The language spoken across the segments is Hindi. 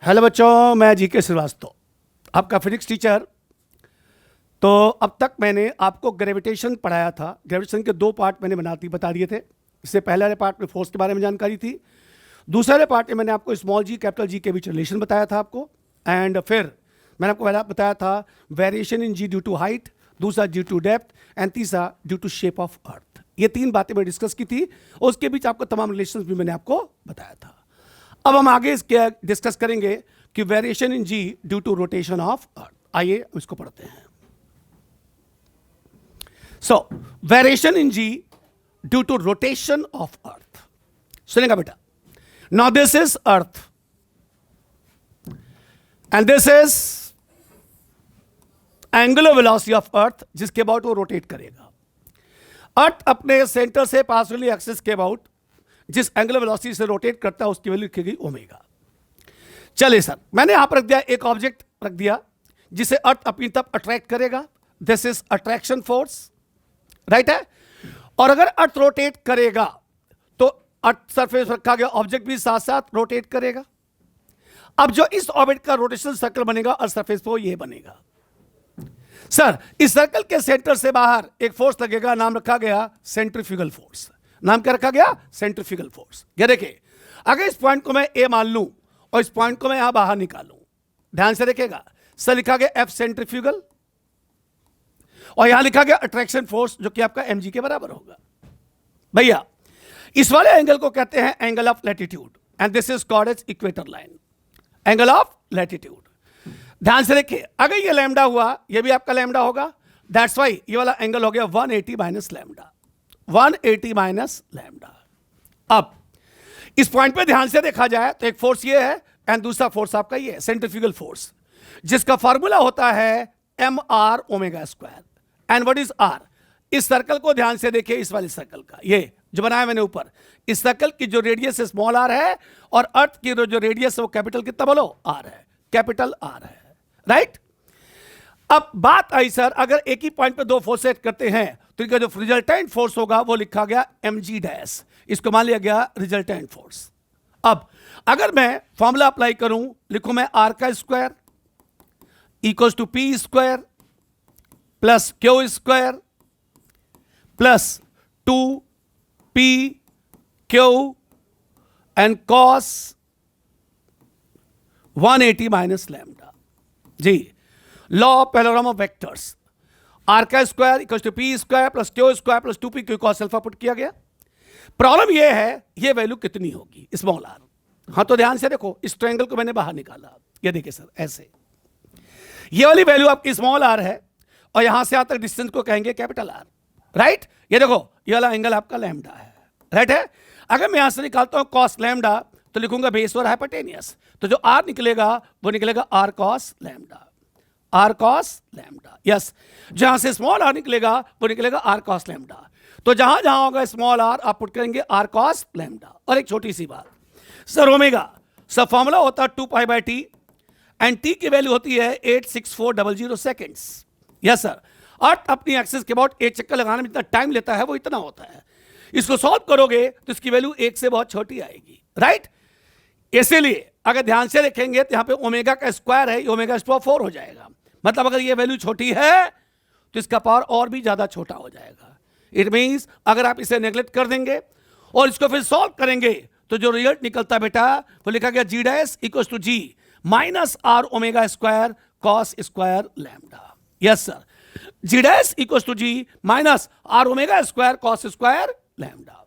हेलो बच्चों, मैं जीके श्रीवास्तव, आपका फिजिक्स टीचर। तो अब तक मैंने आपको ग्रेविटेशन पढ़ाया था। ग्रेविटेशन के दो पार्ट मैंने बता दिए थे। इससे पहले वाले पार्ट में फोर्स के बारे में जानकारी थी। दूसरे पार्ट में मैंने आपको स्मॉल जी कैपिटल जी के बीच रिलेशन बताया था आपको। एंड फिर मैंने आपको बताया था variation in ji due to height, दूसरा ड्यू टू डेप्थ एंड तीसरा due to shape of earth. ये तीन बातें मैंने डिस्कस की थी और उसके बीच आपको तमाम रिलेशन भी मैंने आपको बताया था। अब हम आगे इसके डिस्कस करेंगे कि variation in ji due to rotation of earth. आइए इसको पढ़ते हैं। So variation in ji due to rotation of earth. सुनेगा बेटा, now this is earth and this is angular velocity of earth, जिसके अबाउट वो रोटेट करेगा। अर्थ अपने सेंटर से पास वाली एक्सिस के अबाउट जिस एंगुलर वेलोसिटी से रोटेट करता है उसकी वैल्यू लिखेगी ओमेगा। चलिए सर, मैंने यहां पर रख दिया, एक ऑब्जेक्ट रख दिया जिसे अर्थ अपनी तरफ अट्रैक्ट करेगा। This is attraction force, right है। और अगर अर्थ रोटेट करेगा तो अर्थ सरफेस रखा गया ऑब्जेक्ट भी साथ साथ रोटेट करेगा। अब जो इस ऑर्बिट का रोटेशनल सर्कल बनेगा अर्थ सरफेस पर, ये बनेगा। सर, इस सर्कल के सेंटर से बाहर एक फोर्स लगेगा, नाम रखा गया सेंट्रीफ्यूगल फोर्स। नाम क्या रखा गया? Centrifugal force. ये देखिए, अगर इस पॉइंट को मैं ए मान लूं और इस पॉइंट को मैं यहां बाहर निकालूं, ध्यान से देखिएगा, सर लिखा गया एफ सेंट्रीफ्यूगल और यहां लिखा गया अट्रैक्शन फोर्स, जो कि आपका mg के बराबर होगा। भैया, इस वाले एंगल को कहते हैं angle of latitude and this is called as equator line, angle of latitude. ध्यान से देखिए, अगर ये लैम्डा हुआ, ये भी आपका लैम्डा होगा। दैट्स वाई ये वाला एंगल हो गया 180 माइनस लैम्डा, 180 माइनस लैम्डा। अब इस पॉइंट पे ध्यान से देखा जाए तो एक फोर्स ये है एंड दूसरा फोर्स आपका ये है सेंट्रीफ्यूगल फोर्स, जिसका फॉर्मूला होता है mr omega square. And what is r? इस सर्कल को ध्यान से देखिए, इस वाले सर्कल का, ये जो बनाया मैंने ऊपर, इस सर्कल की जो रेडियस स्मॉल r है और अर्थ की जो रेडियस है वो कैपिटल कितना बोलो? r है, कैपिटल r है, राइट। अब बात आई सर, अगर एक ही पॉइंट पे दो फोर्स सेट करते हैं तो इनका जो रिजल्टेंट फोर्स होगा वो लिखा गया mg डैश, इसको मान लिया गया रिजल्टेंट फोर्स। अब अगर मैं फॉर्मूला अप्लाई करूं, लिखूं मैं r का square equals to P square plus Q square plus 2p Q and cos 180 minus lambda. जी, law of parallelogram of vectors, R का square equal to P square plus Q square plus 2p Q cos alpha put किया गया। प्रॉब्लम ये है, ये वैल्यू कितनी होगी? Small R. हाँ, तो ध्यान से देखो, इस ट्रायंगल को मैंने बाहर निकाला। ये देखिए सर, ऐसे ये वाली वैल्यू आपकी स्मॉल आर है और यहां से यहां तक डिस्टेंस को कहेंगे कैपिटल आर, राइट। ये देखो, ये वाला एंगल आपका लैम्डा है, राइट है। अगर मैं यहां से निकालता हूं कॉस लैम्डा तो लिखूंगा बेस और हाइपोटेनियस, तो जो आर निकलेगा वो निकलेगा R cos lambda, R cos lambda. Yes, जहां से स्मॉल आर निकलेगा वो निकलेगा आर कॉस लैम्डा। तो जहां जहां होगा स्मॉल आर आप पुट करेंगे आर कॉस लैम्डा। और एक छोटी सी बात सर, ओमेगा सर फॉर्मूला होता है 2π/t एंड t की वैल्यू होती है 86400 सेकेंड्स। यस सर, अर्थ अपनी एक्सिस के अबाउट एक चक्कर लगाने में जितना टाइम लेता है वो इतना होता है। इसको सॉल्व करोगे तो इसकी वैल्यू 1 से बहुत छोटी आएगी, राइट। इसीलिए अगर ध्यान से देखेंगे तो यहां पे ओमेगा का स्क्वायर है, ओमेगा स्क्वायर 4 हो जाएगा। मतलब अगर ये वैल्यू छोटी है तो इसका पावर और भी ज्यादा छोटा हो जाएगा। इट मींस अगर आप इसे नेग्लेक्ट कर देंगे और इसको फिर सॉल्व करेंगे तो जो रिजल्ट निकलता बेटा वो लिखा गया G dash equals to ji minus R omega square cos square lambda. Yes sir, ji dash equals to ji minus R omega square cos square lambda.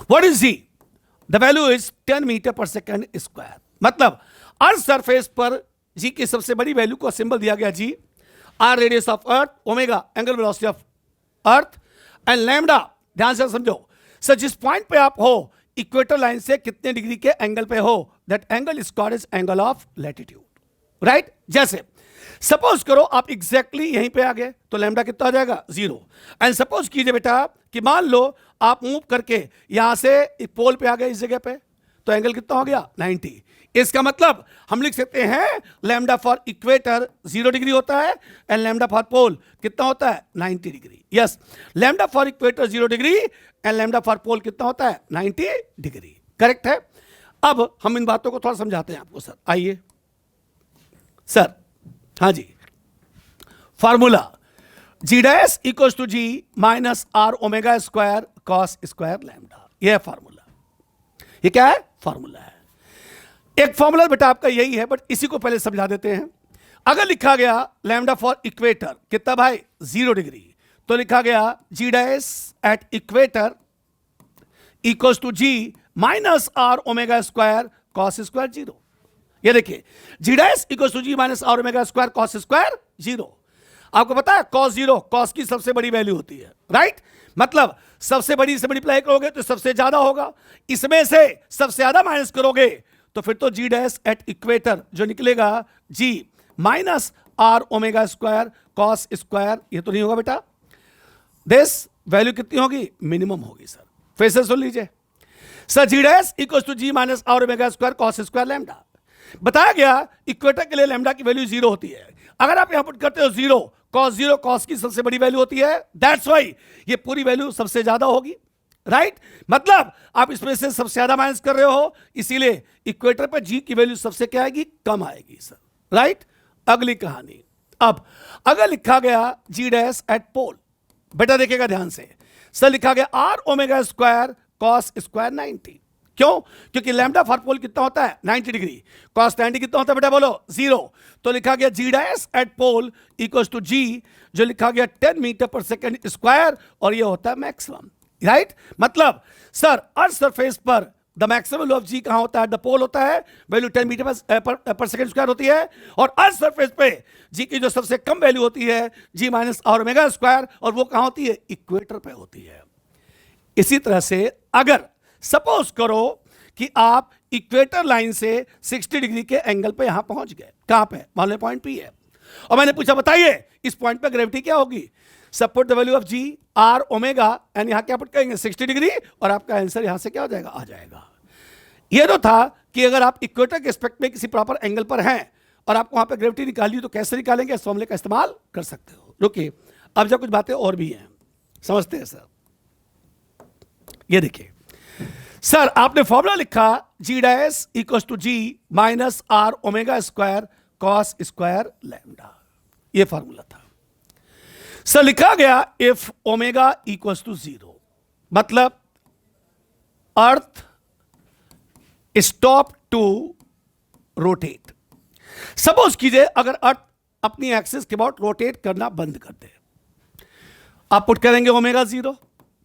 What is G? The value is 10 metre per second square. मतलब अर्थ सरफेस पर जी की सबसे बड़ी वैल्यू को सिंबल दिया गया G, R radius of earth, omega angle velocity of earth and lambda. ध्यान से समझो सर, जिस पॉइंट पे आप हो इक्वेटर लाइन से कितने डिग्री के एंगल पे हो, that angle is called as angle of latitude, right. जैसे सपोज करो आप एग्जैक्टली यहीं पे आ गए तो लैम्डा कितना हो जाएगा? 0। एंड सपोज कीजिए बेटा कि मान लो आप मूव करके यहां से पोल पे आ गए इस जगह पे, तो एंगल कितना हो गया? 90। इसका मतलब हम लिख सकते हैं लैम्डा फॉर इक्वेटर 0 डिग्री होता है एंड लैम्डा फॉर पोल कितना होता है? 90 degree. Yes, lambda for equator 0 degree and lambda for pole कितना होता है? 90 डिग्री, करेक्ट है। अब हम इन बातों को थोड़ा समझाते हैं आपको सर, आइए सर। हाँ जी, formula G dash equals to ji minus R omega square cos square lambda, यह है फार्मूला। ये क्या है? फार्मूला है। एक फार्मूला बेटा आपका यही है, बट इसी को पहले समझा देते हैं। अगर लिखा गया लैम्डा फॉर इक्वेटर कितना भाई? 0 डिग्री, तो लिखा गया G dash at equator equals to ji minus R omega square cos square 0। ये देखिए G dash equals to ji minus R omega square cos square 0। आपको पता है कॉस 0 कॉस की सबसे बड़ी वैल्यू होती है, राइट? मतलब सबसे बड़ी से मल्टीप्लाई करोगे तो सबसे ज्यादा होगा, इसमें से सबसे ज्यादा माइनस करोगे तो फिर तो जी डैश एट इक्वेटर जो निकलेगा G minus R omega square cos square, ये तो नहीं होगा बेटा। दिस वैल्यू कितनी होगी? मिनिमम होगी सर। फिर से सुन लीजिए sir, ji dash equals to ji minus R omega square cos square lambda. बताया गया इक्वेटर के लिए लैम्डा की वैल्यू 0 होती है। अगर आप यहां पुट करते हो 0 कॉस की सबसे बड़ी वैल्यू होती है, दैट्स वाई ये पूरी वैल्यू सबसे ज्यादा होगी, राइट? मतलब आप इसमें से सबसे ज्यादा माइनस कर रहे हो, इसीलिए इक्वेटर पर जी की वैल्यू सबसे क्या आएगी? कम आएगी सर, राइट? अगली कहानी, अब अगर लिखा गया जी डैश एट पोल, बेटा देखिएगा ध्यान से सर, लिखा गया R omega square cos square 90। क्यों? क्योंकि लैम्डा फॉर पोल कितना होता है? 90 डिग्री। कॉस 90 कितना होता है बेटा? बोलो 0। तो लिखा गया G dash at pole equals to G जो लिखा गया 10 मीटर पर सेकेंड स्क्वायर, और ये होता है मैक्सिमम, राइट? मतलब सर अर्थ सरफेस पर द मैक्सिमम वैल्यू ऑफ जी कहां होता है? द पोल होता है, value 10 metre per second square होती है, और अर्थ सरफेस पे जी की जो सबसे कम वैल्यू होती है जी माइनस आर ओमेगा स्क्वायर, और वो कहां होती है? इक्वेटर पे होती है। इसी तरह से अगर सपोज करो कि आप इक्वेटर लाइन से 60 डिग्री के एंगल पे यहां पहुंच गए, कहां पे? मान लो पॉइंट पी है, और मैंने पूछा बताइए इस पॉइंट पे ग्रेविटी क्या होगी? Support the value of g R omega, and यहां क्या पुट करेंगे? 60 डिग्री, और आपका आंसर यहां से क्या हो जाएगा? आ जाएगा। यह तो था कि अगर आप इक्वेटर के एस्पेक्ट में किसी प्रॉपर एंगल पर हैं और आपको वहां पे ग्रेविटी निकालनी तो कैसे निकालेंगे? इस फॉर्मूले का इस्तेमाल कर सकते हो। रुकिए, अब जब कुछ बातें और भी हैं, समझते हैं सर। ये देखिए सर, आपने फॉर्मूला लिखा G dash equals to ji minus R omega square cos square lambda, ये फॉर्मूला था सर। लिखा गया इफ ओमेगा इक्वल्स टू 0, मतलब earth stop to rotate. Suppose कीजिए अगर अर्थ अपनी एक्सिस के अबाउट रोटेट करना बंद कर दे, आप पुट करेंगे ओमेगा 0,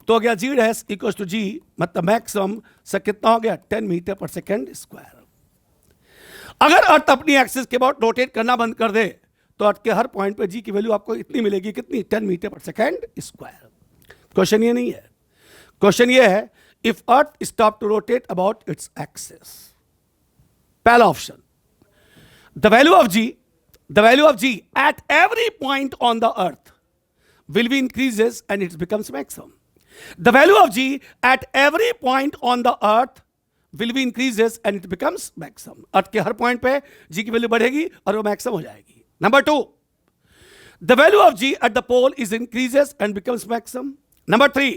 तो हो गया जी डैश इक्वल्स टू जी, मतलब मैक्सिमम से कितना हो गया? 10 मीटर पर सेकेंड स्क्वायर। अगर अर्थ अपनी एक्सिस के अबाउट रोटेट करना बंद कर दे तो अर्थ के हर पॉइंट पे जी की वैल्यू आपको इतनी मिलेगी, कितनी? 10 metre per second square. Question ये नहीं है, क्वेश्चन ये है if earth stop to rotate about its axis. पहला option, the value of ji at every point on the earth will be increases and it becomes maximum. The value of g at every point on the earth will be increases and it becomes maximum. अर्थ के हर पॉइंट पे g की वैल्यू बढ़ेगी और वो मैक्सिमम हो जाएगी। Number 2, the value of g at the pole is increases and becomes maximum. Number 3,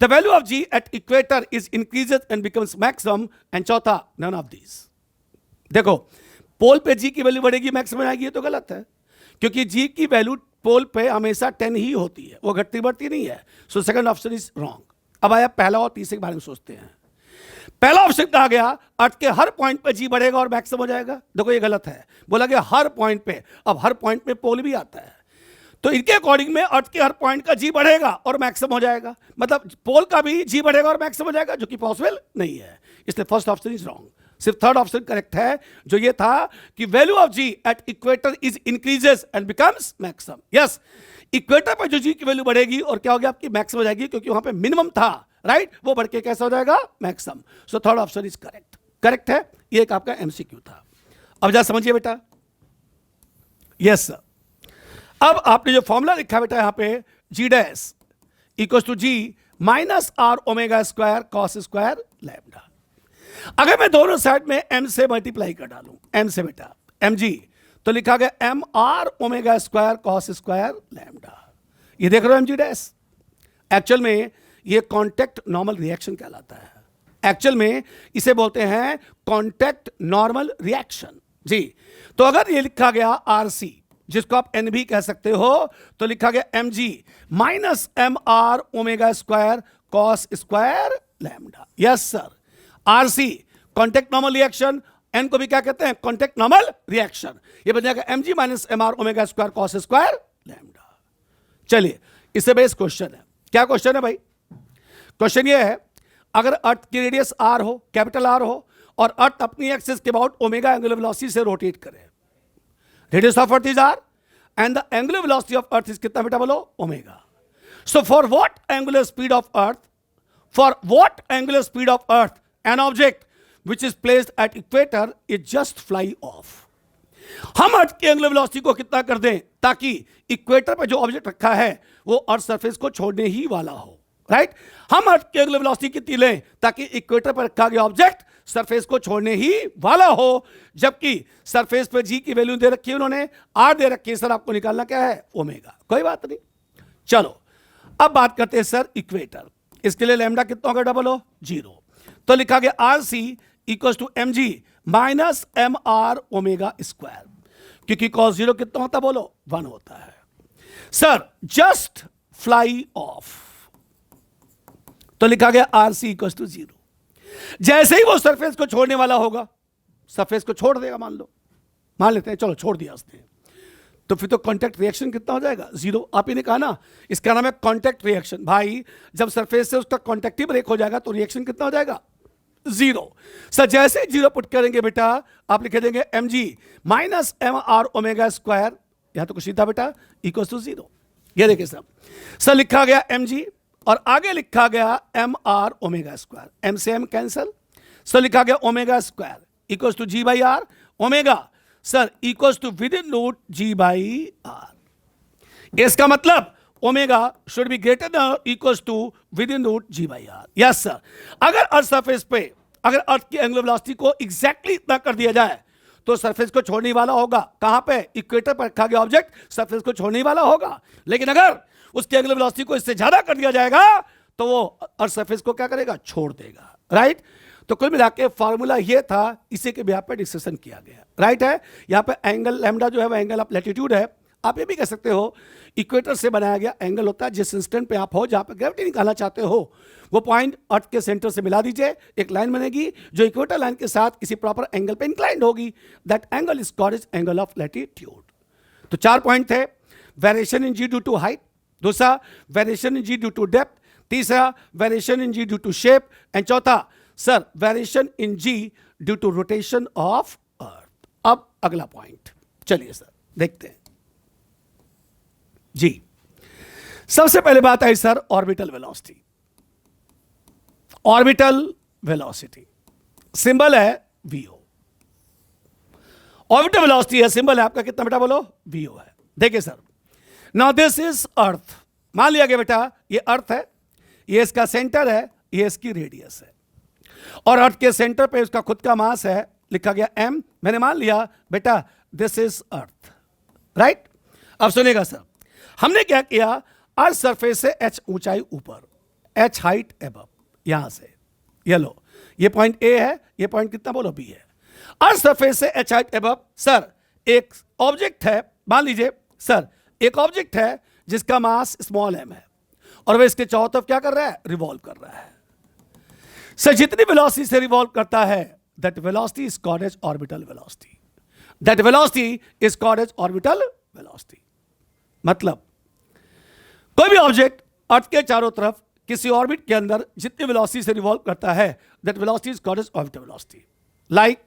the value of g at equator is increases and becomes maximum. And चौथा, none of these. देखो, पोल पे जी की वैल्यू बढ़ेगी मैक्सिमम आएगी, ये तो गलत है, क्योंकि जी की वैल्यू पोल पे हमेशा 10 ही होती है, वो घटती बढ़ती नहीं है। So second option is wrong. अब आया पहला और तीसरे के बारे में सोचते हैं। पहला ऑप्शन कहा गया अर्थ के हर पॉइंट पे जी बढ़ेगा और मैक्सिमम हो जाएगा, देखो ये गलत है। बोला गया हर पॉइंट पे, अब हर पॉइंट पे पोल भी आता है, तो इनके अकॉर्डिंग में अर्थ के हर पॉइंट का जी बढ़ेगा और मैक्सिमम हो जाएगा, मतलब पोल का भी जी बढ़ेगा और मैक्सिमम हो जाएगा, जो कि पॉसिबल नहीं है। इसलिए फर्स्ट ऑप्शन इज रॉन्ग। सिर्फ थर्ड ऑप्शन करेक्ट है, जो ये था कि value of ji at equator is increases and becomes maximum. Yes, equator पर जो जी की वैल्यू बढ़ेगी और क्या हो गया? आपकी मैक्सिमम हो जाएगी, क्योंकि वहां पे मिनिमम था, राइट? वो बढ़ के कैसा हो जाएगा? Maximum. So third option is correct. Correct है, ये एक आपका एमसीक्यू था। अब जा समझिए बेटा। यस सर, अब आपने जो फॉर्मूला लिखा बेटा यहां पे G dash equals to ji minus R omega square cos square lambda, अगर मैं दोनों साइड में m से मल्टीप्लाई कर डालूं, m से बेटा mg, तो लिखा गया M R omega square cos square lambda. ये देख रहे हो mg डैश, एक्चुअल में ये कॉन्टेक्ट नॉर्मल रिएक्शन कहलाता है। एक्चुअल में इसे बोलते हैं कॉन्टैक्ट नॉर्मल रिएक्शन। जी, तो अगर ये लिखा गया आरसी, जिसको आप एन भी कह सकते हो, तो लिखा गया एम जी minus M R omega square cos square lambda. Yes sir, RC contact normal reaction, N को भी क्या कहते हैं, कॉन्टैक्ट नॉर्मल रिएक्शन। ये बन जाएगा एम जी minus M R omega square cos square lambda. चलिए, इससे बेस क्वेश्चन है। क्या क्वेश्चन है भाई? क्वेश्चन ये है, अगर अर्थ की रेडियस आर हो, कैपिटल आर हो, और अर्थ अपनी एक्सिस के अबाउट ओमेगा एंगुलर वेलोसिटी से रोटेट करे। Radius of earth is R and the angular velocity of earth is कितना बेटा बोलो? Omega. So for what angular speed of earth, for what angular speed of earth an object which is placed at equator is just fly off. हम अर्थ की एंगुलर वेलोसिटी को कितना कर दें ताकि इक्वेटर पर जो ऑब्जेक्ट रखा है वो अर्थ सरफेस को छोड़ने ही वाला हो, राइट? हम अर्थ की एंगुलर वेलोसिटी कितनी लें ताकि इक्वेटर पर रखा गया ऑब्जेक्ट सरफेस को छोड़ने ही वाला हो, जबकि सरफेस पे जी की वैल्यू दे रखी है उन्होंने, आर दे रखी है, सर आपको निकालना क्या है? ओमेगा। कोई बात नहीं। चलो अब बात करते हैं सर इक्वेटर। इसके लिए लैम्डा कितना होगा? डबल हो 0। तो लिखा गया R C equal to M ji minus M R omega square, क्योंकि कॉस 0 कितना होता बोलो? 1 होता है। सर जस्ट फ्लाई ऑफ, तो लिखा गया आर सी इक्वल टू 0। जैसे ही वो सरफेस को छोड़ने वाला होगा, सरफेस को छोड़ देगा, मान लेते हैं, चलो छोड़ दिया उसने, तो फिर तो कांटेक्ट रिएक्शन कितना हो जाएगा? 0। आप ही ने कहा ना, इसका नाम है कांटेक्ट रिएक्शन। भाई जब सरफेस से उसका कांटेक्टिव ब्रेक हो जाएगा तो रिएक्शन कितना हो जाएगा? 0। सर जैसे ही 0 पुट करेंगे बेटा, आप लिख देंगे एम जी minus M R omega square, यहां तो कुछ सीधा बेटा, इक्वल टू 0। ये देखिए सर लिखा गया एम जी और आगे लिखा गया M R omega square, M से एम कैंसल, सर लिखा गया omega square equals to G by R, omega sir equals to within root G by R. इसका मतलब omega should be greater than equals to within root G by R. Yes sir, अगर अर्थ सरफेस पे, अगर अर्थ की एंगुलर वेलोसिटी को एग्जैक्टली इतना कर दिया जाए तो सरफेस को छोड़ने वाला होगा। कहां पे? इक्वेटर पर रखा गया ऑब्जेक्ट सरफेस को छोड़ने वाला होगा। लेकिन अगर उसकी एंगुलर वेलोसिटी को इससे ज्यादा कर दिया जाएगा तो वो अर्थ सरफेस को क्या करेगा? छोड़ देगा, राइट? तो कुल मिला के फॉर्मूला ये था, इसी के बिहाफ पे डिस्कशन किया गया, राइट है? यहां पे एंगल लैम्डा जो है वो एंगल ऑफ लैटिट्यूड है। आप ये भी कह सकते हो इक्वेटर से बनाया गया एंगल होता है जिस इंस्टेंट पे आप हो, जहां पे ग्रेविटी निकालना चाहते हो, वो पॉइंट अर्थ के सेंटर से मिला दीजिए, एक लाइन बनेगी जो इक्वेटर लाइन के साथ किसी प्रॉपर एंगल पे इंक्लाइंड होगी। That angle is called as angle of latitude. तो 4 पॉइंट थे, variation in ji due to height, दूसरा variation in ji due to depth, तीसरा variation in ji due to shape, and चौथा sir variation in ji due to rotation of earth. अब अगला पॉइंट चलिए सर देखते हैं जी। सबसे पहले बात आई sir orbital velocity. Orbital velocity symbol है वीओ। ऑर्बिटल वेलोसिटी है, सिंबल है आपका कितना बेटा बोलो? वीओ है। देखिए sir, now this is earth, मान लिया गया बेटा ये अर्थ है, ये इसका सेंटर है, ये इसकी रेडियस है, और अर्थ के सेंटर पे उसका खुद का मास है, लिखा गया m। मैंने मान लिया बेटा दिस इज अर्थ, राइट? अब सुनिएगा सर, हमने क्या किया, अर्थ सरफेस से h ऊंचाई ऊपर, h हाइट एबव, यहां से ये लो, ये पॉइंट A है, ये पॉइंट कितना बोलो B है। अर्थ सरफेस से h हाइट एबव सर एक ऑब्जेक्ट है, मान लीजिए सर एक ऑब्जेक्ट है जिसका मास स्मॉल m है और वह इसके चारों तरफ क्या कर रहा है? रिवॉल्व कर रहा है। सर जितनी वेलोसिटी से रिवॉल्व करता है that velocity is called as orbital velocity. That velocity is called as orbital velocity. मतलब कोई भी ऑब्जेक्ट अर्थ के चारों तरफ किसी ऑर्बिट के अंदर जितनी वेलोसिटी से रिवॉल्व करता है that velocity is called as orbital velocity. Like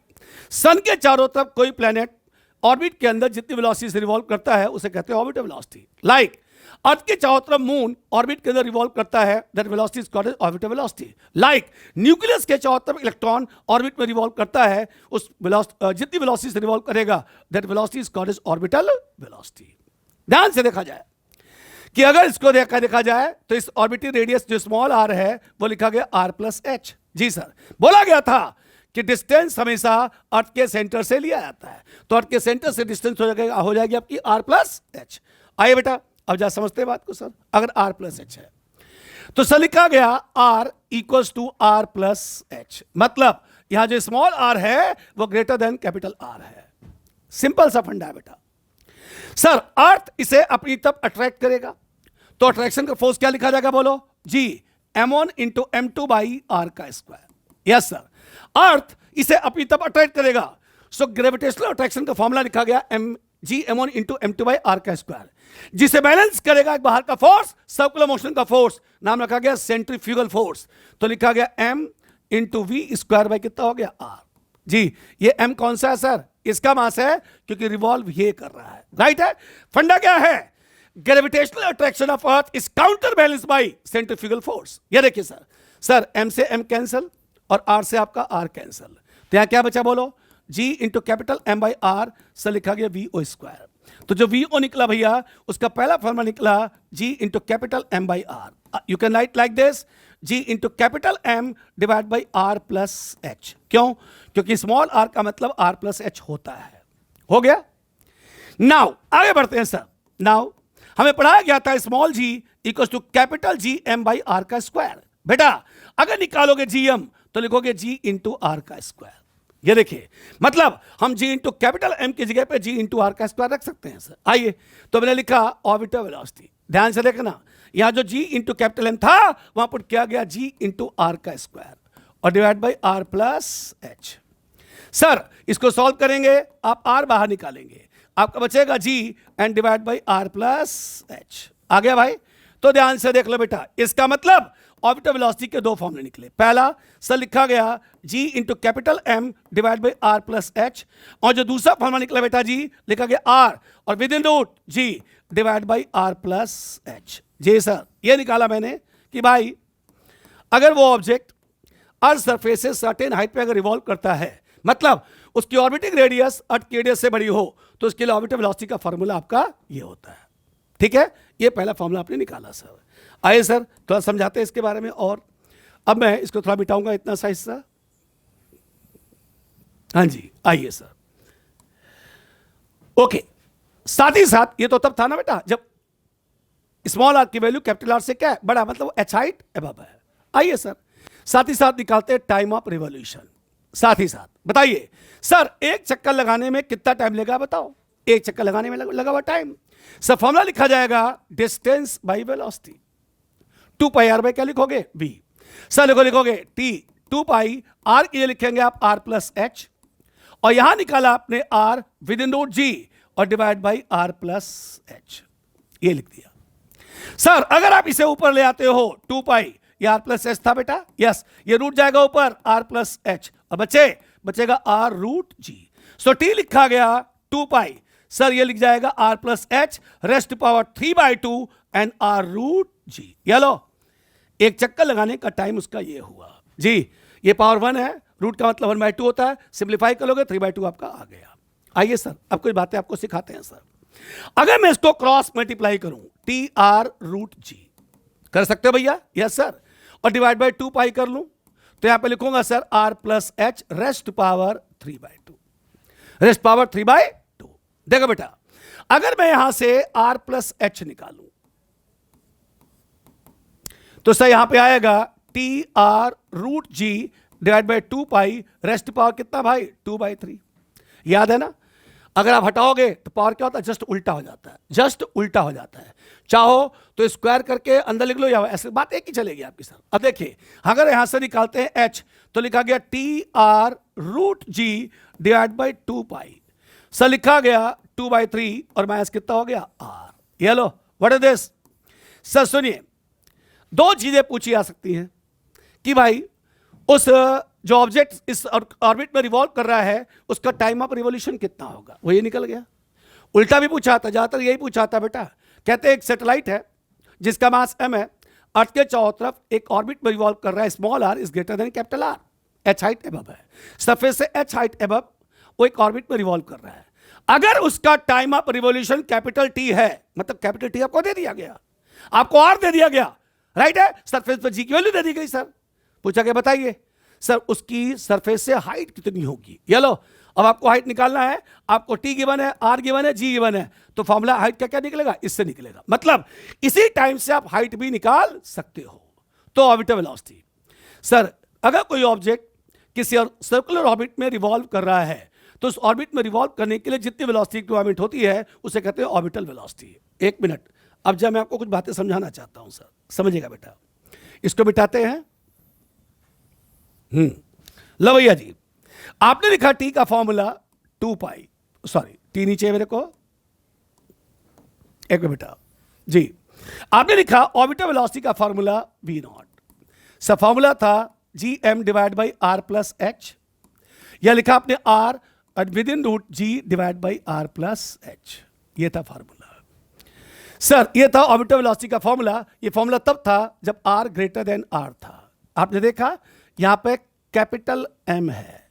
sun के चारों तरफ कोई प्लैनेट ऑर्बिट के अंदर जितनी वेलोसिटी से रिवॉल्व करता है उसे कहते हैं ऑर्बिटल वेलोसिटी। लाइक अर्थ के चारों तरफ मून ऑर्बिट के अंदर रिवॉल्व करता है that velocity is called as orbital velocity. Like nucleus के चारों तरफ इलेक्ट्रॉन ऑर्बिट में रिवॉल्व करता है, उस जितनी वेलोसिटी से रिवॉल्व करेगा that velocity is called as orbital velocity. ध्यान से देखा जाए कि अगर इसको देखा जाए तो इस ऑर्बिटल रेडियस जो स्मॉल आर है वो लिखा गया r प्लस एच। जी सर, बोला गया था कि डिस्टेंस हमेशा अर्थ के सेंटर से लिया जाता है, तो अर्थ के सेंटर से डिस्टेंस हो जाएगी आपकी r प्लस एच। आइए बेटा अब जा समझते हैं बात को सर। अगर r प्लस एच है तो सर लिखा गया R equals to R plus H, मतलब यहां जो स्मॉल r है वो ग्रेटर देन कैपिटल R है। सिंपल सा फंडा है बेटा। सर अर्थ इसे अपनी तरफ अट्रैक्ट करेगा, तो अट्रैक्शन का फोर्स क्या लिखा जाएगा बोलो G, m1 into m2 by R का स्क्वायर। यस सर, अर्थ इसे अपनी तरफ अट्रैक्ट करेगा, सो ग्रेविटेशनल अट्रैक्शन का फॉर्मूला लिखा गया m1 into m2 by R का स्क्वायर, जिसे बैलेंस करेगा एक बाहर का फोर्स, सर्कुलर मोशन का फोर्स, नाम रखा गया सेंट्रीफ्यूगल फोर्स, तो लिखा गया m into V square by कितना हो गया r। जी ये m कौन सा है सर, इसका मास है क्योंकि रिवॉल्व ये कर रहा है, राइट है। फंडा क्या है, gravitational attraction of earth is counter balance bye centrifugal force. ये देखिए सर m से m कैंसल और r से आपका r कैंसल, तो यहां क्या बचा बोलो, g into capital m by R, sir लिखा गया vo स्क्वायर। तो जो vo निकला भैया उसका पहला फॉर्मूला निकला g into capital m by R. You can write like this, g into capital m divide by r plus h। क्यों, क्योंकि स्मॉल r का मतलब r प्लस h होता है। हो गया। नाउ आगे बढ़ते हैं सर। नाउ हमें पढ़ाया गया था small g equal to capital G m by R का स्क्वायर। बेटा अगर निकालोगे gm तो लिखोगे g इंटू r का स्क्वायर। ये देखिए, मतलब हम g इंटू कैपिटल m की जगह पे g इंटू आर का स्क्वायर रख सकते हैं सर। आइए, तो मैंने लिखा ऑर्बिटल वेलोसिटी, ध्यान से देखना, यहां जो g इंटू कैपिटल m था वहां पुट किया गया g इंटू आर का स्क्वायर और divide by R plus H. Sir इसको सॉल्व करेंगे, आप r बाहर निकालेंगे, आपका बचेगा g and divide by R plus H. आ गया भाई, तो ध्यान से देख लो बेटा, इसका मतलब ऑर्बिटल वेलोसिटी के दो फॉर्मूले निकले। पहला सर लिखा गया g into capital m divide by R plus H, और जो दूसरा फॉर्मूला निकला बेटा जी लिखा गया r और within root g divide by R plus H. जी सर, ये निकाला मैंने कि भाई अगर वो ऑब्जेक्ट अर्थ सरफेस से सर्टेन हाइट पे अगर रिवॉल्व करता है, मतलब उसकी ऑर्बिटिंग रेडियस अर्थ की रेडियस से बड़ी हो, तो उसके लिए ऑर्बिटल वेलोसिटी का फॉर्मूला आपका ये होता है। ठीक है, ये पहला फॉर्मूला आपने निकाला सर। आइए सर थोड़ा समझाते हैं इसके बारे में, और अब मैं इसको थोड़ा मिटाऊंगा इतना सा हिस्सा। हाँ जी आइए सर। ओके, साथ ही साथ ये तो तब था ना बेटा जब स्मॉल आर की वैल्यू कैपिटल आर से क्या है बड़ा, मतलब एच हाइट अबव है। आइए सर साथ ही साथ निकालते हैं टाइम ऑफ रिवॉल्यूशन। साथ ही साथ बताइए सर एक चक्कर लगाने में कितना टाइम लेगा, बताओ, एक चक्कर लगाने में लगा हुआ टाइम। सर फॉर्मूला लिखा जाएगा distance by velocity, 2 pi R by क्या लिखोगे v। सर लिखोगे t 2 पाई r के लिए लिखेंगे आप r प्लस एच, और यहां निकाला आपने r within root g और divide by r plus H, ये लिख दिया। सर अगर आप इसे ऊपर ले आते हो 2 पाई, ये r प्लस एच था बेटा, यस, ये रूट जाएगा ऊपर r प्लस एच और बचेगा r रूट g। सो t लिखा गया 2 पाई, सर ये लिख जाएगा r plus H raised power 3/2 and r root g। ये लो, एक चक्कर लगाने का टाइम उसका ये हुआ जी। ये पावर 1 है, रूट का मतलब 1/2 होता है, सिंप्लीफाई करोगे 3/2 आपका आ गया। आइए सर अब कुछ बातें आपको सिखाते हैं सर। अगर मैं इसको क्रॉस मल्टीप्लाई करूं टी आर रूट जी, कर सकते हो भैया, यस सर, और डिवाइड बाई 2 पाई कर लूं, तो यहां पे लिखूंगा sir r plus H raised power 3/2, rest power 3/2। देखो बेटा अगर मैं यहां से r प्लस एच निकालूं तो सर यहां पे आएगा T R root G divide by 2 pi raised power कितना भाई 2/3। याद है ना, अगर आप हटाओगे तो पावर क्या होता है, जस्ट उल्टा हो जाता है, जस्ट उल्टा हो जाता है। चाहो तो स्क्वायर करके अंदर लिख लो, या ऐसे बात एक ही चलेगी आपकी सर। अब देखिए अगर यहां से निकालते हैं h तो लिखा गया T R root G divide by 2 pi, sir लिखा गया 2/3 और माइनस कितना हो गया r। ये लो व्हाट इज दिस। सर सुनिए, दो चीजें पूछी जा सकती हैं कि भाई उस जो ऑब्जेक्ट इस ऑर्बिट में रिवॉल्व कर रहा है उसका टाइम ऑफ रिवॉल्यूशन कितना होगा, वो ये निकल गया। उल्टा भी पूछा था, ज्यादातर यही पूछा था बेटा, कहते हैं एक सैटेलाइट है जिसका मास m है, अर्थ के चारों तरफ एक ऑर्बिट में रिवॉल्व कर रहा है, small r is greater than capital R, h height above है, सरफेस से h हाइट अबव वो एक ऑर्बिट में रिवॉल्व कर रहा है। अगर उसका time of revolution capital T है, मतलब कैपिटल T आपको दे दिया गया, आपको R दे दिया गया, राइट है, सरफेस पर जी की वैल्यू दे दी गई। सर पूछा क्या, बताइए सर उसकी सरफेस से हाइट कितनी होगी। ये लो, अब आपको हाइट निकालना है, आपको टी गिवन है, आर गिवन है, जी गिवन है, तो फॉर्मूला हाइट का क्या निकलेगा, इससे निकलेगा। मतलब इसी टाइम से आप हाइट भी निकाल सकते हो। तो ऑर्बिटर वेलोसिटी। सर अगर कोई ऑब्जेक्ट किसी सर्कुलर ऑर्बिट में रिवॉल्व कर रहा है तो उस ऑर्बिट में रिवॉल्व करने के लिए जितनी वेलोसिटी की रिक्वायरमेंट होती है उसे कहते हैं ऑर्बिटल वेलोसिटी। एक मिनट, अब जब मैं आपको कुछ बातें समझाना चाहता हूं सर, समझिएगा बेटा। इसको बिठाते हैं। लो भैया जी, आपने लिखा टी का फॉर्मूला 2 पाई, सॉरी टी नीचे मेरे को, एक बेटा जी, आपने लिखा ऑर्बिटल वेलोसिटी का formula v naught. Sir formula था gm divide by r plus h, या लिखा आपने r within root g divide by r plus h, ये था फॉर्मूला। सर ये था ऑर्बिटल वेलोसिटी का फॉर्मूला। ये फॉर्मूला तब था जब r ग्रेटर देन r था। आपने देखा यहां पे कैपिटल M है,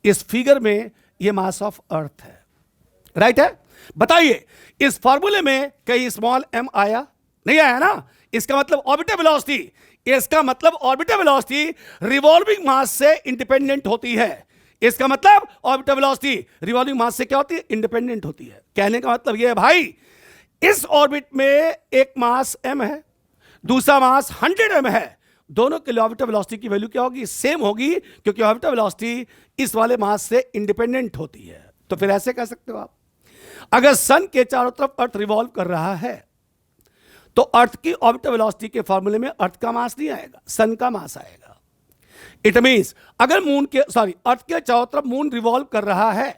इस फिगर में ये मास ऑफ अर्थ है, राइट है। बताइए इस फॉर्मूले में कहीं स्मॉल m आया? नहीं आया ना। इसका मतलब ऑर्बिटल वेलोसिटी, इसका मतलब ऑर्बिटल वेलोसिटी रिवॉल्विंग मास से इंडिपेंडेंट होती है। इसका मतलब ऑर्बिटल वेलोसिटी रिवॉल्विंग मास से क्या होती है? इंडिपेंडेंट होती है। कहने का मतलब यह है भाई, इस ऑर्बिट में एक मास m है, दूसरा मास 100 m है, दोनों के लिए ऑर्बिटल वेलोसिटी की वैल्यू क्या होगी? सेम होगी, क्योंकि ऑर्बिटल वेलोसिटी इस वाले मास से इंडिपेंडेंट होती है। तो फिर ऐसे कह सकते हो आप, अगर सन के चारों तरफ अर्थ रिवॉल्व कर रहा है तो अर्थ की ऑर्बिटल वेलोसिटी के फॉर्मूले में अर्थ का मास नहीं आएगा, सन का मास आएगा। इट मींस अगर अर्थ के चारों तरफ मून रिवॉल्व कर रहा है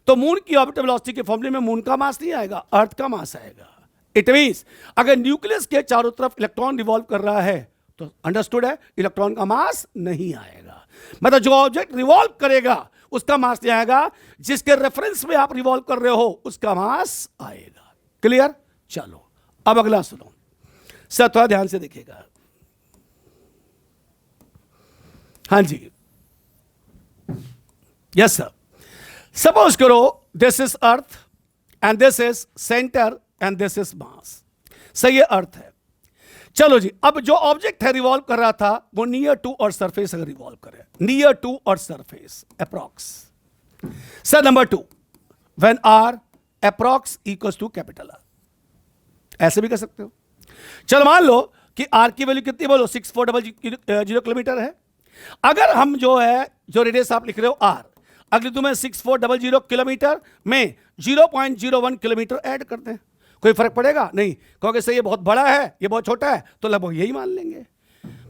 तो मून की ऑर्बिटल वेलोसिटी के फॉर्मूले में मून का मास नहीं आएगा, अर्थ का मास आएगा। इट मींस अगर न्यूक्लियस के चारों तरफ इलेक्ट्रॉन रिवॉल्व कर रहा है तो अंडरस्टूड है, इलेक्ट्रॉन का मास नहीं आएगा। मतलब जो ऑब्जेक्ट रिवॉल्व करेगा उसका मास नहीं आएगा, जिसके रेफरेंस में आप रिवॉल्व कर रहे हो उसका मास आएगा। क्लियर? चलो अब अगला सुनो सर, थोड़ा ध्यान से देखिएगा। हाँ जी, यस सर। सपोज करो this is earth and this is centre and this is mass. सही है, अर्थ है। चलो जी, अब जो ऑब्जेक्ट है रिवॉल्व कर रहा था वो नियर टू और सरफेस अगर रिवॉल्व करे, नियर टू और surface approx. Sir number 2, when R approx equals to capital R, ऐसे भी कर सकते हो। चलो मान लो कि आर की वैल्यू कितनी बोलो? 6400 किलोमीटर है। अगर हम जो रेडियस आप लिख रहे हो आर, अगर तुम्हें 6400 किलोमीटर में 0.01 किलोमीटर ऐड करते हैं, कोई फर्क पड़ेगा? नहीं। कहोगे सर ये बहुत बड़ा है, ये बहुत छोटा है, तो लगभग यही मान लेंगे।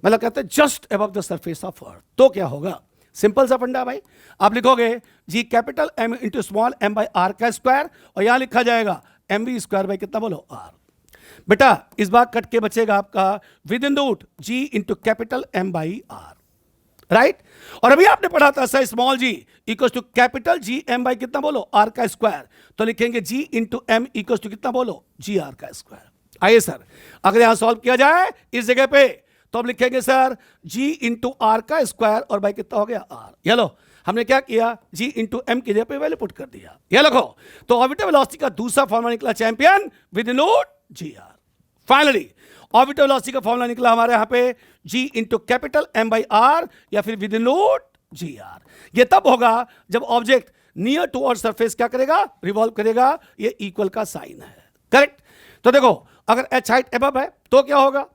मतलब कहते हैं just above the surface of earth. तो क्या होगा? सिंपल सा फंडा भाई, आप लिखोगे G capital M into small M by R का स्क्वायर, और यहां लिखा जाएगा एम वी स्क्वायर बाई कितना बोलो? आर। बेटा इस बार कट के बचेगा आपका within root G into capital M by R, right. और अभी आपने पढ़ा था sir small G equal to capital G M by कितना बोलो? आर का स्क्वायर। तो लिखेंगे G into M equal to कितना बोलो? जी आर का स्क्वायर। आइए सर, अगर यहां सॉल्व किया जाए इस जगह पे तो हम लिखेंगे सर जी इंटू आर का स्क्वायर और बाई कितना हो गया? आर। ये लो, हमने क्या किया? जी इंटू एम की जगह पे वैल्यू पुट कर दिया। ये लिखो, तो ऑर्बिटल वेलोसिटी का दूसरा फॉर्मूला निकला champion within root G R. Finally orbital velocity का फॉर्मूला निकला हमारे यहां पे G into capital M by R या फिर within root G R. ये तब होगा जब ऑब्जेक्ट नियर टू और सरफेस क्या करेगा? रिवॉल्व करेगा। ये इक्वल का साइन है, करेक्ट। तो देखो अगर एच हाइट अबव है तो क्या होगा?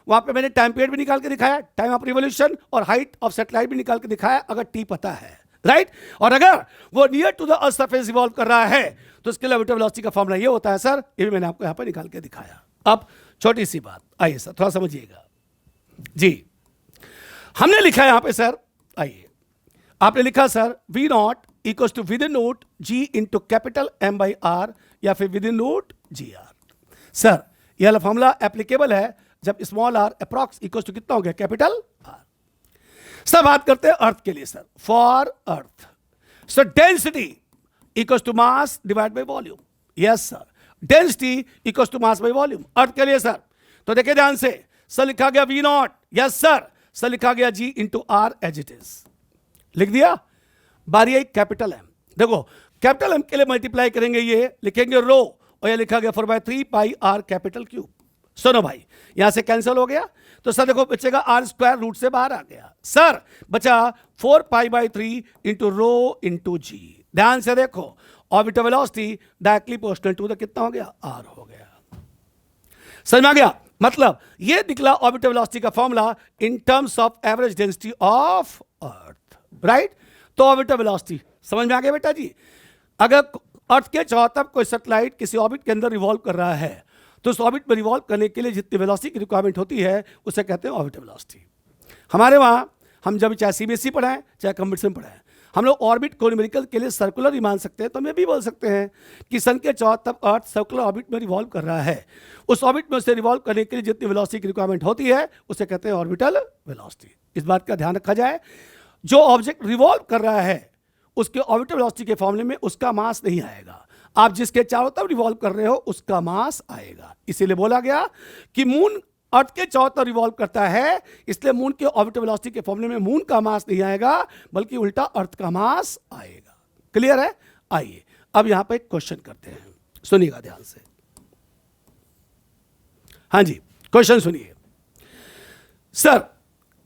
वहां पे मैंने टाइम पीरियड भी निकाल के दिखाया, टाइम ऑफ रिवोल्यूशन और हाइट ऑफ सैटेलाइट भी निकाल के दिखाया, अगर टी पता है, राइट। और अगर वो near to the earth surface revolve कर रहा है तो इसके लिए ऑर्बिटल वेलोसिटी का फॉर्मूला ये होता है सर, ये भी मैंने आपको यहां पर निकाल के दिखाया। अब छोटी सी बात, आइए सर थोड़ा समझिएगा जी। हमने लिखा है यहां पे सर, आइए आपने लिखा sir V naught equal to within root G into capital M by R या फिर within root G R. Sir यह वाला फॉर्मूला एप्लीकेबल है जब small R approx equal to कितना हो गया? Capital R. सर बात करते हैं अर्थ के लिए sir, for earth sir density equal to mass divide by volume. Yes sir, density equal to mass by volume earth के लिए सर। तो देखिए ध्यान से, सर लिखा गया V naught, yes sir, sir लिखा गया G into R as it is, लिख दिया। बारी आई कैपिटल एम। देखो कैपिटल एम के लिए मल्टीप्लाई करेंगे, ये लिखेंगे रो, और ये लिखा गया 4/3 पाई आर कैपिटल क्यूब। सुनो भाई, यहां से कैंसिल हो गया, तो सर देखो बचेगा आर स्क्वायर, रूट से बाहर आ गया सर, बचा 4π/3 इंटू रो इंटू जी। ध्यान से देखो, orbital velocity directly proportional to the कितना हो गया? आर हो गया। समझ में आ गया? मतलब ये निकला ऑर्बिटल वेलोसिटी का formula in terms of average density of earth, right. तो ऑर्बिटल वेलोसिटी समझ में आ गया बेटा जी। अगर अर्थ के चारों तरफ कोई सैटेलाइट किसी ऑर्बिट के अंदर रिवॉल्व कर रहा है तो उस ऑर्बिट में रिवॉल्व करने के लिए जितनी वेलोसिटी की रिक्वायरमेंट होती है उसे कहते हैं ऑर्बिटल वेलोसिटी। हमारे वहाँ हम जब चाहे सीबीएसई पढ़ाएं चाहे कंप्यूटर में पढ़ाएं, हम लोग ऑर्बिट को न्यूमेरिकल के लिए सर्कुलर ही मान सकते हैं। तो हम ये भी बोल सकते हैं कि सन के चारों तरफ अर्थ सर्कुलर ऑर्बिट में रिवॉल्व कर रहा है, उस ऑर्बिट में उसे रिवॉल्व करने के लिए जितनी वेलोसिटी की रिक्वायरमेंट होती है उसे कहते हैं ऑर्बिटल वेलोसिटी। इस बात का ध्यान रखा जाए, जो ऑब्जेक्ट रिवॉल्व कर रहा है उसके ऑर्बिटल वेलोसिटी के फॉर्मूले में उसका मास नहीं आएगा, आप जिसके चारों तरफ रिवॉल्व कर रहे हो उसका मास आएगा। इसीलिए बोला गया कि मून अर्थ के चारों तरफ रिवॉल्व करता है, इसलिए मून के ऑर्बिटल वेलोसिटी के फॉर्मूले में मून का मास नहीं आएगा बल्कि उल्टा अर्थ का मास आएगा। क्लियर है? आइए अब यहां पर एक क्वेश्चन करते हैं, सुनिएगा ध्यान से। हाँ जी, क्वेश्चन सुनिए। सर,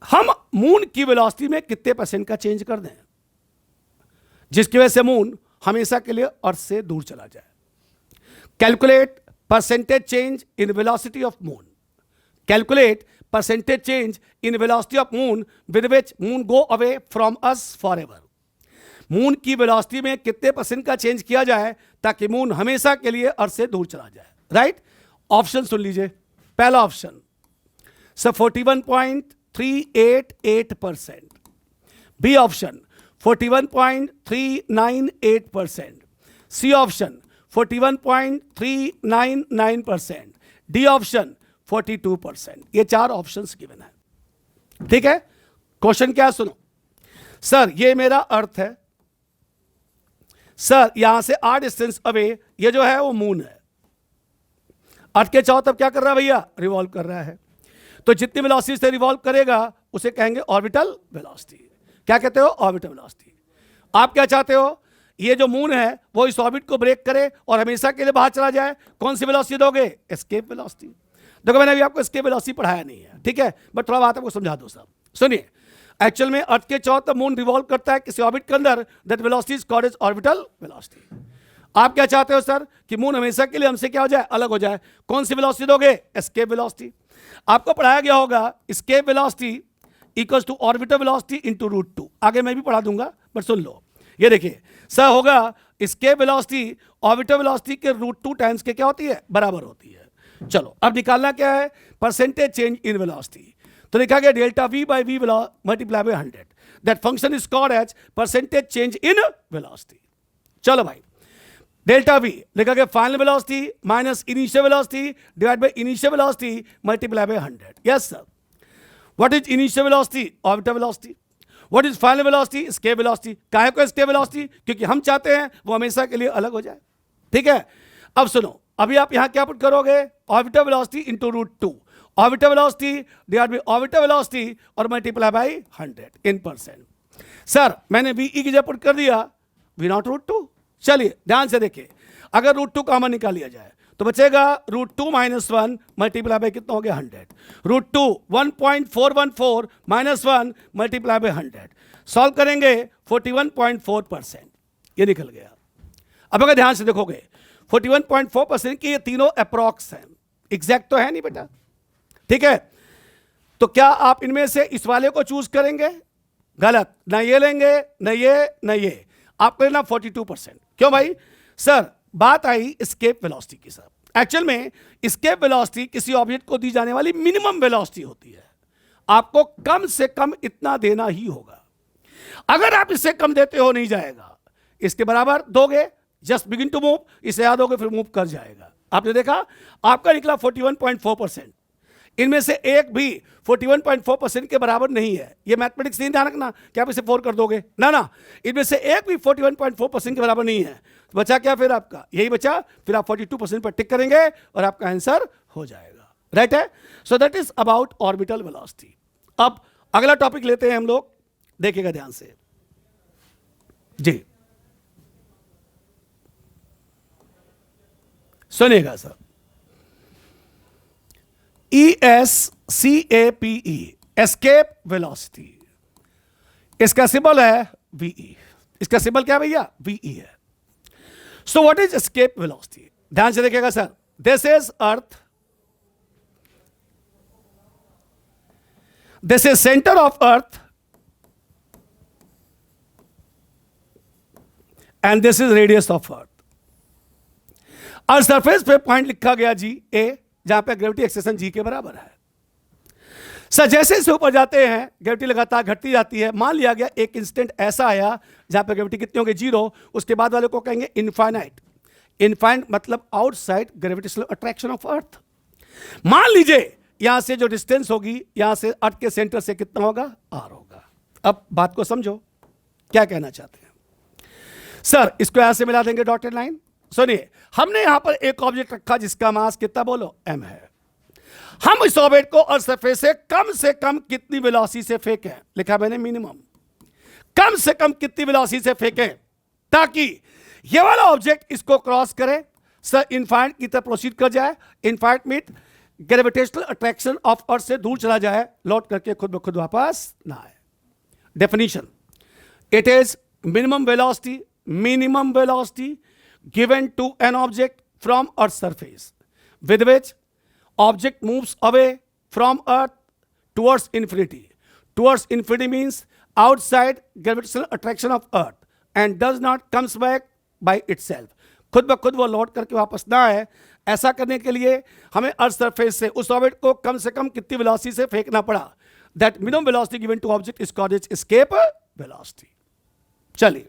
हम मून की वेलोसिटी में कितने % का चेंज कर दें जिसकी वजह से मून हमेशा के लिए अर्थ से दूर चला जाए? Calculate percentage change in velocity of moon. Calculate percentage change in velocity of moon with which moon go away from us forever. Moon की वेलोसिटी में कितने % का चेंज किया जाए ताकि मून हमेशा के लिए अर्थ से दूर चला जाए, राइट। ऑप्शन सुन लीजिए। पहला option sir 41.388%, B option 41.398%, C option 41.399%, D option 42%। ये 4 ऑप्शंस गिवन है, ठीक है। क्वेश्चन क्या है सुनो। सर ये मेरा अर्थ है, सर यहां से r डिस्टेंस अवे ये जो है वो मून है, अर्थ के चारों तरफ क्या कर रहा है भैया? रिवॉल्व कर रहा है। तो जितनी वेलोसिटी से रिवॉल्व करेगा उसे कहेंगे ऑर्बिटल वेलोसिटी। क्या कहते हो? Orbital velocity. आप क्या चाहते हो? ये जो मून है वो इस ऑर्बिट को ब्रेक करे और हमेशा के लिए बाहर चला जाए। कौन सी वेलोसिटी दोगे? Escape velocity. देखो मैंने अभी आपको एस्केप वेलोसिटी पढ़ाया नहीं है, ठीक है, बट थोड़ा बात आपको समझा दो सब। सुनिए, एक्चुअल में अर्थ के चारों तरफ मून रिवॉल्व करता है किसी ऑर्बिट के अंदर, that velocity is called as orbital velocity. आप क्या चाहते हो सर? कि मून हमेशा के लिए हमसे क्या हो जाए? अलग हो जाए। कौन सी वेलोसिटी दोगे? Escape velocity. आपको पढ़ाया गया होगा escape velocity equals to orbital velocity into √2। आगे मैं भी पढ़ा दूंगा बट सुन लो। ये देखिए सर होगा एस्केप वेलोसिटी ऑर्बिटल वेलोसिटी के √2 टाइम्स के क्या होती है? बराबर होती है। चलो अब निकालना क्या है? Percentage change in velocity. तो लिखा गया delta v by v multiply by 100, that function is called as percentage change in velocity. चलो भाई, डेल्टा v लिखा गया final velocity minus initial velocity divide by initial velocity multiply by 100। Yes sir. What is initial velocity? Orbital velocity. What is final velocity? Escape velocity. काहे को एस्केप वेलोसिटी? क्योंकि हम चाहते हैं वो हमेशा के लिए अलग हो जाए, ठीक है। अब सुनो, अभी आप यहां क्या पुट करोगे? Orbital velocity into √2, orbital velocity divide by orbital velocity और मल्टीप्लाई बाई 100 इन %। सर मैंने वी ई की जगह पुट कर दिया v0 √2। चलिए ध्यान से देखिए, अगर √2 कॉमन निकाल लिया जाए तो बचेगा √2 - 1 मल्टीप्लाई बाई कितना हो गया? 100। √2 1.414 - 1 मल्टीप्लाई बाई 100। सॉल्व करेंगे 41.4%, ये निकल गया। अब अगर ध्यान से देखोगे 41.4% की ये तीनों अप्रॉक्स हैं, एग्जैक्ट तो है नहीं बेटा, ठीक है। तो क्या आप इनमें से इस वाले को चूज करेंगे? गलत, ना ये लेंगे ना ये ना ये, आपको लेना 42%। क्यों भाई? सर बात आई एस्केप वेलोसिटी की। सर एक्चुअल में एस्केप वेलोसिटी किसी ऑब्जेक्ट को दी जाने वाली मिनिमम वेलोसिटी होती है, आपको कम से कम इतना देना ही होगा। अगर आप इससे कम देते हो नहीं जाएगा, इसके बराबर दोगे जस्ट बिगिन टू मूव, इसे याद होगा फिर मूव कर जाएगा। आपने देखा आपका निकला 41.4%, इनमें से एक भी 41.4% के बराबर नहीं है। ये मैथमेटिक्स नहीं ध्यान रखना कि आप इसे 4 कर दोगे, ना ना, इनमें से एक भी 41.4% के बराबर नहीं है। तो बचा क्या फिर आपका? यही बचा। फिर आप 42% पर टिक करेंगे और आपका आंसर हो जाएगा, राइट है। So that is about orbital velocity. अब अगला टॉपिक लेते हैं हम लोग, देखिएगा ध्यान से जी, सुनिएगा सर। ESCAPE, एस्केप वेलोसिटी, इसका सिंबल है VE। इसका सिंबल क्या भैया? VE है। So what is escape velocity? ध्यान से देखिएगा sir. This is earth, this is centre of earth and this is radius of अर्थ। और सरफेस पे पॉइंट लिखा गया जी ए, जहां पे ग्रेविटी एक्सेशन जी के बराबर है। सर जैसे इसे ऊपर जाते हैं ग्रेविटी लगातार घटती जाती है। मान लिया गया एक इंस्टेंट ऐसा आया जहां पे ग्रेविटी कितनी होगी, 0। उसके बाद वाले को कहेंगे इनफाइनाइट। इनफाइनाइट मतलब आउटसाइड ग्रेविटेशनल अट्रैक्शन ऑफ अर्थ। मान लीजिए यहां से जो डिस्टेंस होगी यहां से अर्थ के सेंटर से कितना होगा, आर होगा। अब बात को समझो, क्या कहना चाहते हैं सर? इसको यहां से मिला देंगे डॉटेड लाइन। सुनिए, हमने यहां पर एक ऑब्जेक्ट रखा जिसका मास कितना बोलो, m है। हम इस ऑब्जेक्ट को अर्थ सरफेस से कम कितनी वेलोसिटी से फेंकें, लिखा मैंने मिनिमम। कम से कम कितनी वेलोसिटी से फेंकें ताकि ये वाला ऑब्जेक्ट इसको क्रॉस करे, सर इनफाइनाइट की तरफ प्रोसीड कर जाए। इनफाइनाइट मीट ग्रेविटेशनल अट्रैक्शन ऑफ अर्थ से दूर चला जाए, लौट करके खुद ब खुद वापस ना आए। Definition, it is minimum velocity given to an object from Earth's surface with which object moves away from Earth towards infinity. Towards infinity means outside gravitational attraction of Earth and does not comes back by itself. खुद ब खुद वो लौट करके वापस ना आए। ऐसा करने के लिए हमें अर्थ सरफेस से उस ऑब्जेक्ट को कम से कम कितनी वेलोसिटी से फेंकना पड़ा। That minimum velocity given to object is called escape velocity. चलिए,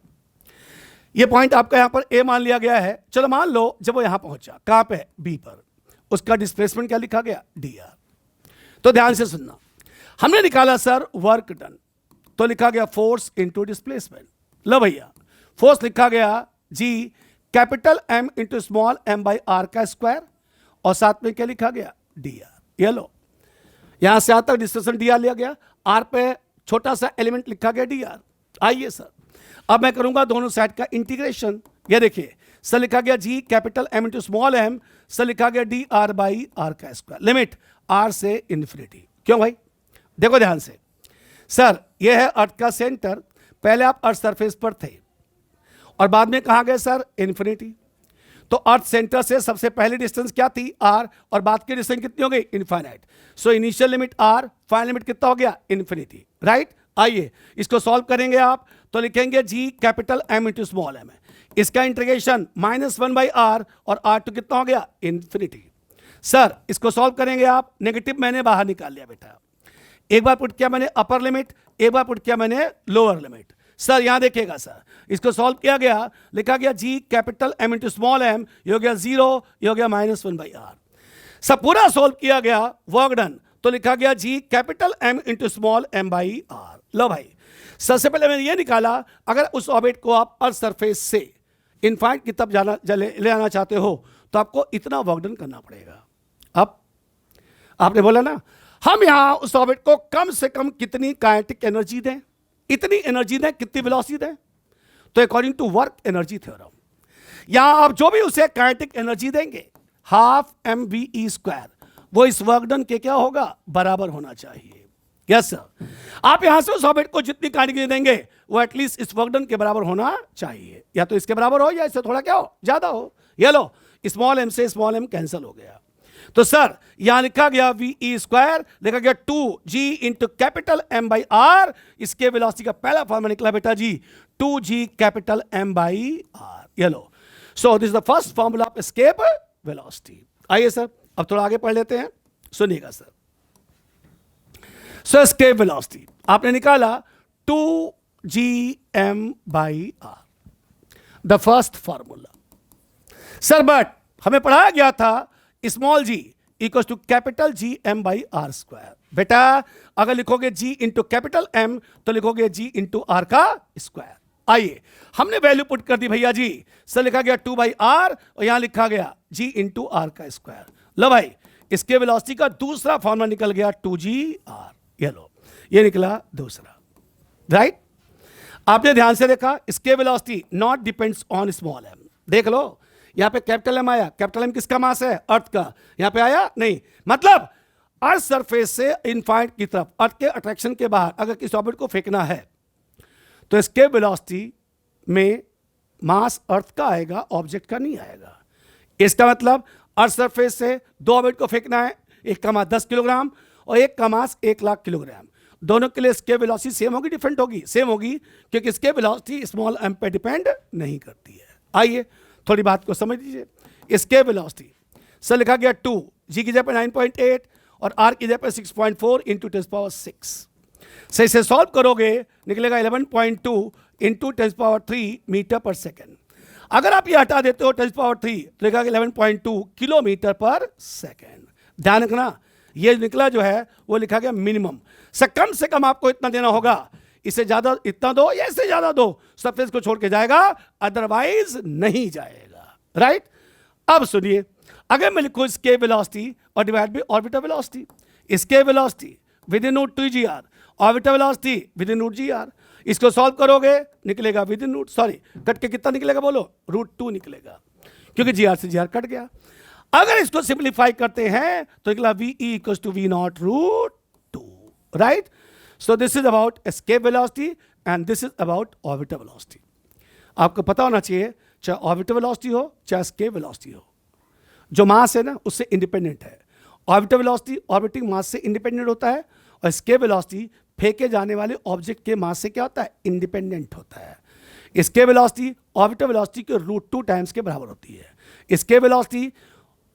ये पॉइंट आपका यहां पर ए मान लिया गया है। चलो मान लो जब वो यहां पहुंचा, कहां पे, बी पर, उसका डिस्प्लेसमेंट क्या लिखा गया, डी आर। तो ध्यान से सुनना, हमने निकाला सर वर्क डन, तो लिखा गया फोर्स इनटू डिस्प्लेसमेंट। लो भैया, फोर्स लिखा गया G capital M into small M by R का स्क्वायर, और साथ में क्या लिखा गया, डी आर। ये लो, यहां से आता डिस्प्लेसमेंट डी आर लिया गया, आर पे छोटा सा एलिमेंट लिखा गया डी आर। आइए सर, अब मैं करूंगा दोनों साइड का इंटीग्रेशन। ये देखिए, सर लिखा गया G capital M into small m, sir लिखा गया डी आर बाई आर का स्क्वायर, लिमिट आर से इन्फिनिटी। क्यों भाई, देखो ध्यान से, सर ये है अर्थ का सेंटर। पहले आप अर्थ सरफेस पर थे और बाद में कहां गए सर, इन्फिनिटी। तो अर्थ सेंटर से सबसे पहली डिस्टेंस क्या थी, आर, और बाद की डिस्टेंस कितनी हो गई, infinite. So initial limit R, final limit कितना हो गया, इन्फिनिटी, राइट। आइए इसको सॉल्व करेंगे आप, तो लिखेंगे G capital M into small m है, इसका इंटीग्रेशन -1 बाई आर, और आर टू कितना हो गया, इन्फिनिटी। सर इसको सॉल्व करेंगे आप, नेगेटिव मैंने बाहर निकाल लिया बेटा। एक बार पुट किया मैंने अपर लिमिट, एक बार पुट किया मैंने लोअर लिमिट। सर यहां देखिएगा सर, इसको सॉल्व किया गया, लिखा गया G capital M into small m, ये हो गया 0, ये हो गया -1 बाई आर। सब पूरा सॉल्व किया गया, वर्क डन, तो लिखा गया G capital M into small M by R. लो भाई, सबसे पहले मैंने ये निकाला, अगर उस ऑब्जेक्ट को आप अर्थ सरफेस से इनफाइनाइट की तरफ ले आना चाहते हो तो आपको इतना वर्क डन करना पड़ेगा। अब आपने बोला ना, हम यहां उस ऑब्जेक्ट को कम से कम कितनी काइनेटिक एनर्जी दें, इतनी एनर्जी दें, कितनी वेलोसिटी दें, तो according to work energy theorem यहां आप जो भी उसे काइनेटिक एनर्जी देंगे, हाफ mv², वो इस वर्क डन के क्या होगा, बराबर होना चाहिए। यस सर, आप यहां से उस ऑब्जेक्ट को जितनी काइनेटिक देंगे वो एटलीस्ट इस वर्क डन के बराबर होना चाहिए, या तो इसके बराबर हो या इससे थोड़ा क्या हो, ज्यादा हो। ये लो, स्मॉल एम से स्मॉल एम कैंसिल हो गया, तो सर यहां लिखा गया ve², लिखा गया 2g into capital m by R. इसके वेलोसिटी का पहला फॉर्मूला निकला बेटा जी 2g capital m by R. ये लो, so this is the first formula of escape velocity. आइए सर अब थोड़ा आगे पढ़ लेते हैं, सुनिएगा सर। सो एस्केप वेलोसिटी आपने निकाला 2gm by R, the first formula. Sir but हमें पढ़ाया गया था small G equal to capital G M by R square. बेटा अगर लिखोगे जी इंटू कैपिटल एम तो लिखोगे जी इंटू आर का स्क्वायर। आइए हमने वैल्यू पुट कर दी भैया जी, सर लिखा गया 2 बाई आर, और यहां लिखा गया जी इंटू आर का स्क्वायर। लो भाई, इसके वेलोसिटी का दूसरा फॉर्मूला निकल गया 2gr। ये लो, ये निकला दूसरा, राइट। आपने ध्यान से देखा, इसके velocity not depends on small M. देख लो, यहां पे कैपिटल एम आया, कैपिटल एम किसका मास है, अर्थ का, यहां पे आया नहीं, मतलब अर्थ सरफेस से इनफाइनाइट की तरफ अर्थ के अट्रैक्शन के बाहर अगर किसी ऑब्जेक्ट को फेंकना है तो इसके वेलोसिटी में मास अर्थ का आएगा, ऑब्जेक्ट का नहीं आएगा। इसका मतलब अर्थ सरफेस से दो ऑब्जेक्ट को फेंकना है, एक का मास 10 किलोग्राम और एक का मास 1 लाख किलोग्राम, दोनों के लिए escape velocity सेम होगी डिफरेंट होगी? सेम होगी, क्योंकि escape velocity स्मॉल m पे डिपेंड नहीं करती है। आइए थोड़ी बात को समझ लीजिए। escape velocity सर लिखा गया 2, g की जगह पे 9.8 और r की जगह पे 6.4 इंटू 10⁻6। से इसे सॉल्व करोगे निकलेगा 11.2 इंटू 10⁻3 मीटर पर सेकेंड। अगर आप ये हटा देते हो 10⁻3 तो लिखा 11.2 किलोमीटर पर सेकेंड। ध्यान रखना, ये निकला जो है वो लिखा गया मिनिमम। से कम आपको इतना देना होगा, इससे ज्यादा इतना दो या इससे ज्यादा दो, सरफेस को छोड़ के जाएगा, अदरवाइज नहीं जाएगा। राइट? अब सुनिए, अगर मैं लिखूं escape velocity और divide by orbital velocity, escape velocity within root 2gr, orbital velocity within root gr, इसको सॉल्व करोगे निकलेगा within root, sorry cut के कितना निकलेगा बोलो, √2 निकलेगा, क्योंकि gr से gr कट गया। अगर इसको सिंप्लीफाई करते हैं तो निकला ve = v0 √2। Right? So this is about escape velocity and this is about orbital velocity. आपको पता होना चाहिए, चाहे ऑर्बिटल वेलोसिटी हो चाहे escape velocity हो, जो मास है ना उससे इंडिपेंडेंट है। ऑर्बिटल वेलोसिटी ऑर्बिटिंग मास से इंडिपेंडेंट होता है, और escape velocity फेंके जाने वाले ऑब्जेक्ट के मास से क्या होता है, इंडिपेंडेंट होता है। escape velocity ऑर्बिटल वेलोसिटी के √2 टाइम्स के बराबर होती है। escape velocity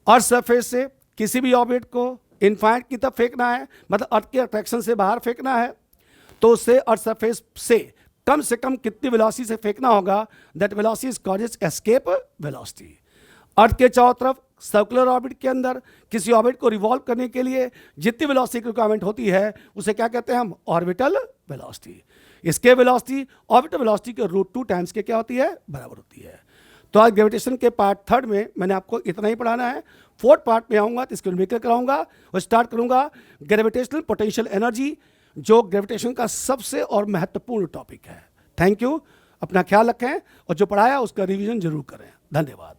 अर्थ सरफेस से किसी भी ऑब्जेक्ट को इनफाइनाइट की तरफ फेंकना है, मतलब अर्थ के अट्रैक्शन से बाहर फेंकना है, तो उससे अर्थ सरफेस से कम कितनी वेलोसिटी से फेंकना होगा, that velocity is called as escape velocity। Earth के चारों तरफ सर्कुलर ऑर्बिट के अंदर किसी ऑर्बिट को रिवॉल्व करने के लिए जितनी वेलोसिटी की रिक्वायरमेंट होती है उसे क्या कहते हैं हम, orbital velocity. escape velocity orbital velocity के √2 टाइम्स के क्या होती है, बराबर होती है। तो आज ग्रेविटेशन के पार्ट 3 में मैंने आपको इतना ही पढ़ाना है। 4th पार्ट में आऊँगा तो इसको न्यूमेरिकल कराऊंगा और स्टार्ट करूंगा ग्रेविटेशनल पोटेंशियल एनर्जी, जो ग्रेविटेशन का सबसे और महत्वपूर्ण टॉपिक है। थैंक यू, अपना ख्याल रखें और जो पढ़ाया उसका रिवीजन जरूर करें। धन्यवाद।